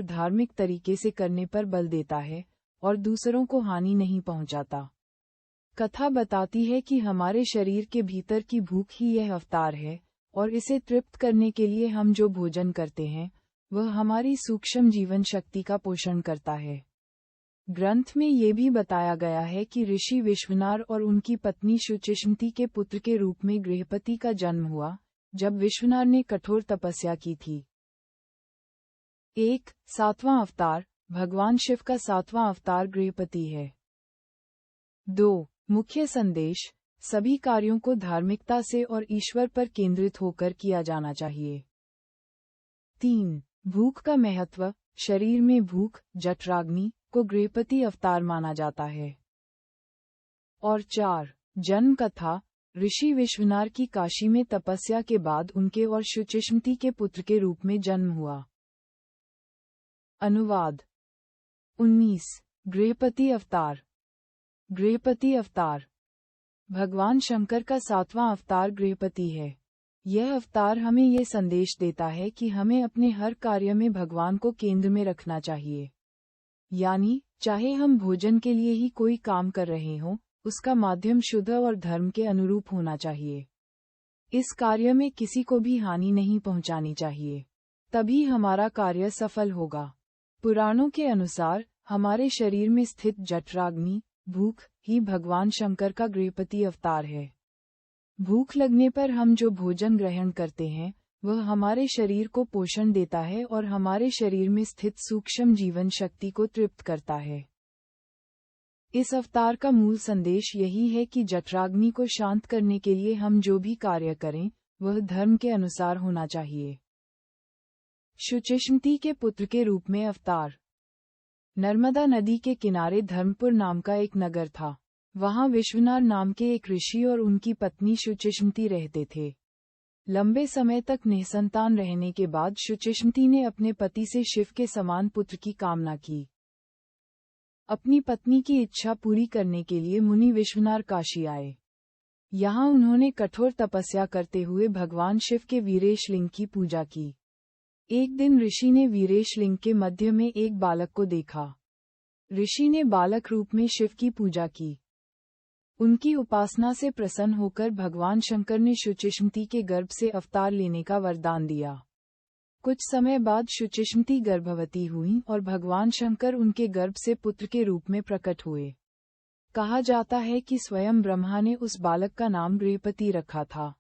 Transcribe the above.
धार्मिक तरीके से करने पर बल देता है और दूसरों को हानि नहीं पहुंचाता। कथा बताती है कि हमारे शरीर के भीतर की भूख ही यह अवतार है और इसे तृप्त करने के लिए हम जो भोजन करते हैं वह हमारी सूक्ष्म जीवन शक्ति का पोषण करता है। ग्रंथ में ये भी बताया गया है कि ऋषि विश्वनार और उनकी पत्नी शुचिष्मति के पुत्र के रूप में गृहपति का जन्म हुआ जब विश्वनार ने कठोर तपस्या की थी। 1. सातवां अवतार। भगवान शिव का सातवां अवतार गृहपति है। 2. मुख्य संदेश। सभी कार्यों को धार्मिकता से और ईश्वर पर केंद्रित होकर किया जाना चाहिए। 3. भूख का महत्व। शरीर में भूख, जठराग्नि को गृहपति अवतार माना जाता है। और 4. जन्म कथा। ऋषि विश्वनार की काशी में तपस्या के बाद उनके और शुचिष्मति के पुत्र के रूप में जन्म हुआ। अनुवाद। 19. गृहपति अवतार। गृहपति अवतार भगवान शंकर का सातवां अवतार गृहपति है। यह अवतार हमें यह संदेश देता है कि हमें अपने हर कार्य में भगवान को केंद्र में रखना चाहिए। यानी, चाहे हम भोजन के लिए ही कोई काम कर रहे हों, उसका माध्यम शुद्ध और धर्म के अनुरूप होना चाहिए। इस कार्य में किसी को भी हानि नहीं पहुंचानी चाहिए, तभी हमारा कार्य सफल होगा। पुराणों के अनुसार हमारे शरीर में स्थित जठराग्नि, भूख, ही भगवान शंकर का गृहपति अवतार है। भूख लगने पर हम जो भोजन ग्रहण करते हैं वह हमारे शरीर को पोषण देता है और हमारे शरीर में स्थित सूक्ष्म जीवन शक्ति को तृप्त करता है। इस अवतार का मूल संदेश यही है कि जठराग्नि को शांत करने के लिए हम जो भी कार्य करें वह धर्म के अनुसार होना चाहिए। शुचिष्मति के पुत्र के रूप में अवतार। नर्मदा नदी के किनारे धर्मपुर नाम का एक नगर था। वहां विश्वनार नाम के एक ऋषि और उनकी पत्नी शुचिष्मति रहते थे। लंबे समय तक निसंतान रहने के बाद शुचिष्मति ने अपने पति से शिव के समान पुत्र की कामना की। अपनी पत्नी की इच्छा पूरी करने के लिए मुनि विश्वनार काशी आए। यहाँ उन्होंने कठोर तपस्या करते हुए भगवान शिव के वीरेश लिंग की पूजा की। एक दिन ऋषि ने वीरेश लिंग के मध्य में एक बालक को देखा। ऋषि ने बालक रूप में शिव की पूजा की। उनकी उपासना से प्रसन्न होकर भगवान शंकर ने शुचिष्मति के गर्भ से अवतार लेने का वरदान दिया। कुछ समय बाद शुचिष्मति गर्भवती हुई और भगवान शंकर उनके गर्भ से पुत्र के रूप में प्रकट हुए। कहा जाता है कि स्वयं ब्रह्मा ने उस बालक का नाम गृहपति रखा था।